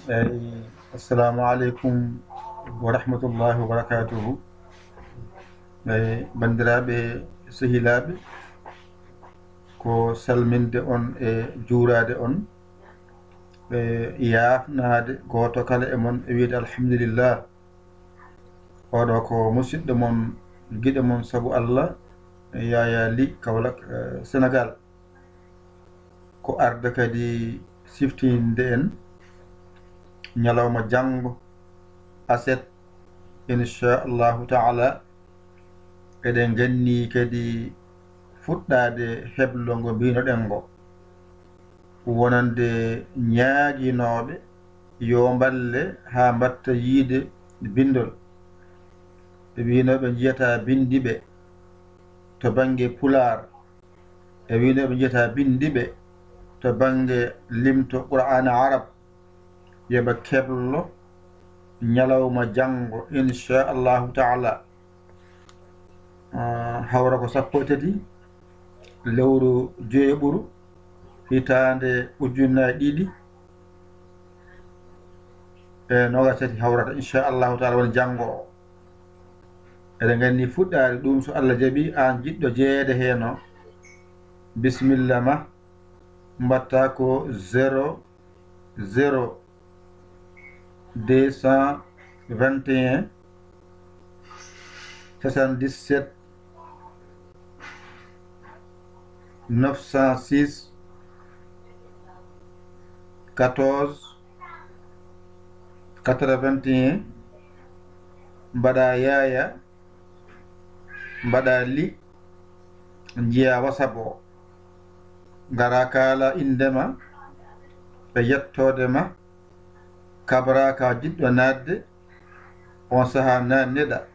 assalamu aleykum wa rahmatullahi wa barakatuhu. Bandiraɓe sehilaɓe, ko salminde on e juurade on, yafnade goto kala e mon e wiide alhamdulillah. Oɗo ko musidɗo mon guiɗo mon saabu Allah, Yaya Ly Kaolack, Sénégal, ko arde kadi siftinde en ñalawma janngo aset inchallahu taala. Eɗen ganni kadi fuɗɗade heblo ngo mbinoɗen ngo, wonande ñaaguinoɓe yo mballe ha mbatta yiide bindol. ɓe winoɓe jiyata bindiɓe to banggue pular, e winoɓe jiyata bindiɓe to banggue limto qur'ana arab, yoɓe keblo ñalawma janngo inchallahu taala. Hawra ko 13 lewru joyeɓuru hitande ujunnaje 2 e 27 hawrata inchallahu taala woni janngo o. Eɗen ganni fuɗɗade ɗum so Allah jaaɓi an jiɗɗo jeeyede heno, bisimilla ma mbatta ko 00 221 77 906 14 81, mbaɗa Yaya, mbaɗa Ly, jiya WhatsApp o, gara kala indema e yettodema, kabra ka jiɗɗo nadde on saaha nanneɗa.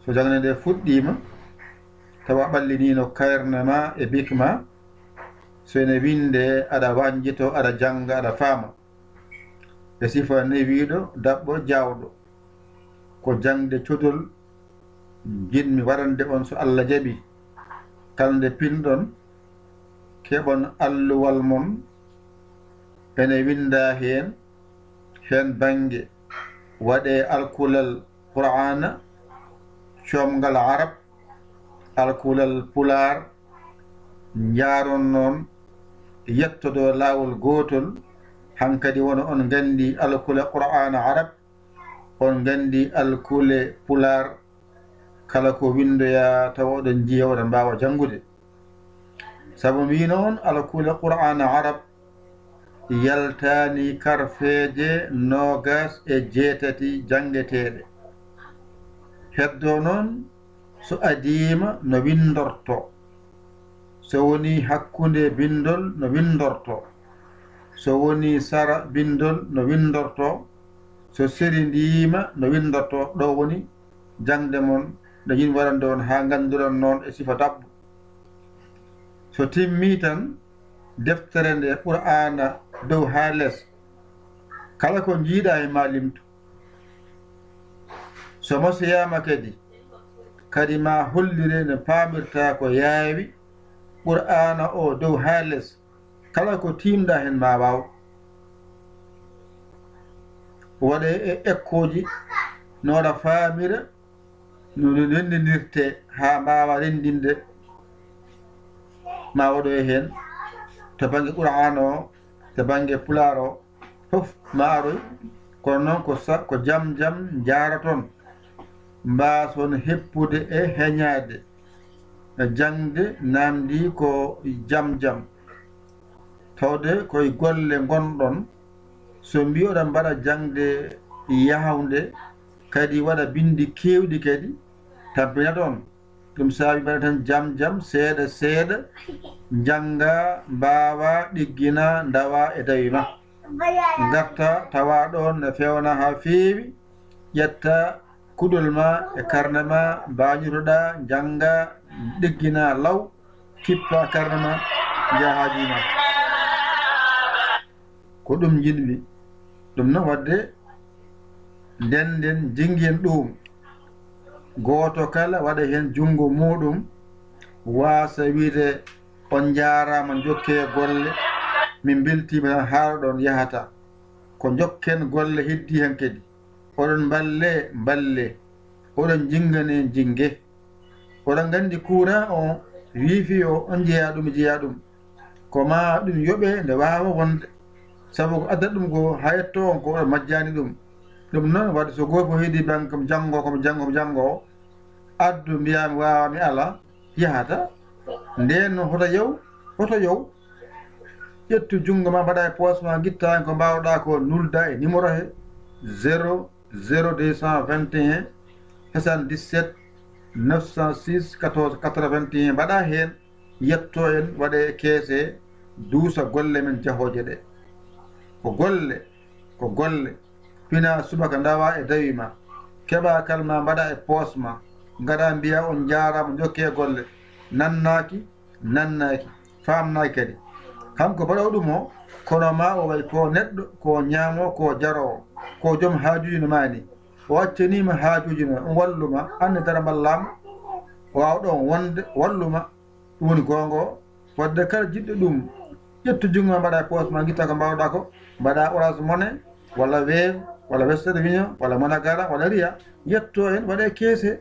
So jangde nde fuɗɗima tawa ɓallinino kayrne ma e bik ma, so ene winde aɗa wanjito, aɗa janga, aɗa faama e sifa newiɗo daɓɓo jawɗo. Ko jangde codol jinmi waɗande on so Allah jaaɓi. Kalde pinɗon keɓon alluwal mon ene winda hen banggue waɗe alkulal qur'ana, comgal arab, alkulal pular, jaron noon yettodo lawol gotol. Hankadi wono on gandi alkule qur'ana arab, on gandi alkule pular, kala ko windoya tawa oɗon jiya oɗon mbawa jangude. Sabu mbino on alkule qur'ana arab yaltani karfeje 28 jangeteɗe. Heddo noon so adima no windorto, so woni hakkunde bindol no windorto, so woni sara bindol no windorto, so serindima no windorto. ɗo woni jangde mon nde yin waɗande on ha ganduɗon noon e sifa dabbo. So timmi tan deftere nde qur'ana dow ha less, kala ko jiiɗa e ma limtu. So mosoyama kadi ma hollire no pamirta ko yaawi qur'ana o dow ha less, kala ko timɗa hen ma waw. Waɗe e ekkoji no waɗa famira no rendidirte ha mbawa rendinde ma waɗo e hen to banggue qur'ana o, to banggue pular o fof ma aroy. Kono noon ko jam jaraton mbason heppude e heñade jangde namdi ko jam tawde koye golle gonɗon. So mbiyoɗa mbaɗa jangde yahawde kadi waɗa bindi kewɗi kadi tampina ɗon. Ɗum saabi mbaɗa tan jam seeɗa janga, mbawa ɗiggina, dawa e dawi ma. Garta tawa ɗon ne fewna ha feewi, ƴetta kuɗol ma e karne ma, mbañutoɗa janga, ɗiggina law, kippa karne ma, jahaji ma. Ko ɗum jinmi. Ɗum noon wadde nden jinguen ɗum goto kala waɗa hen jungo muɗum, wasa wiide on jarama jokke golle, min beltima tan haala ɗon yahata. ko jokken golle heddi hen kadi oɗon balle oɗon jingane jingue oɗon gandi courant o wifi o on jeeya ɗum ko ma ɗum yoɓe nde wawa wonde sabu ko addata ɗum ko ha yetto on ko oɗon majjani ɗum noon wadde so goto fof heedi banque komo janggo addu mbiyami wawami ala yahata nden hoto yow ƴettu jungo ma mbaɗa e poche ma guitta ko mbawɗa ko nulda e numéro he 00221 77 906 14 81 mbaɗa hen yetto en waɗe keese duusa golle men jahoje ɗe ko golle pina subaka dawa e dawi ma keɓa kalma mbaɗa e poche ma gaɗa mbiya on jarama jokke golle nannaki famnaki kadi kanko mbaɗo ɗum o kono ma o way ko neɗɗo ko ñaamo ko jarowo ko joom haajuji no mani o accanima haajuji no on walluma anne dara ballama o wawɗon wonde walluma ɗum woni gongo wadde kala jiɗɗo ɗum ƴettu jungo ma mbaɗa poche ma guitta ko mbawɗa ko mbaɗa Orange Money walla Wave walla Western Union walla Monagara walla Ria yetto en waɗe keese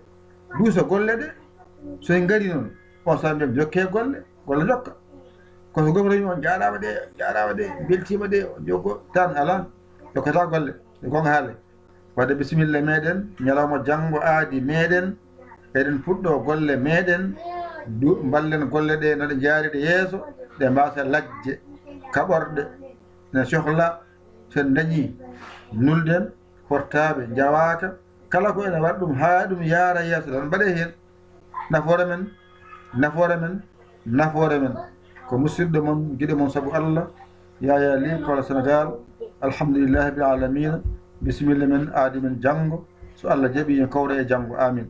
duusa golle ɗe so en gari noon on sa mbiyam jokke golle jokka koso goto wi on jarama de beltima de jogo tan ala jokkata golle e gonga haale wadde bisimilla meɗen ñalawma janggo aadi meɗen eɗen puɗɗo golle meɗen ballen golle ɗe noɗe jaariɗe yeeso ɗe mbasa lajje kaɓorɗe ne sohla sen dañi nulden portable jawaka kala ko ene waɗa ɗum ha ɗum yaara yeeso tan mbaɗe hen nafoore men ko musidɗo mon guiɗo mon saabu Allah Yaya Ly kola Sénégal alhamdulillahi bil alamina bisimilla men aadi men janggo so Allah jaaɓi en kawra e janggo amin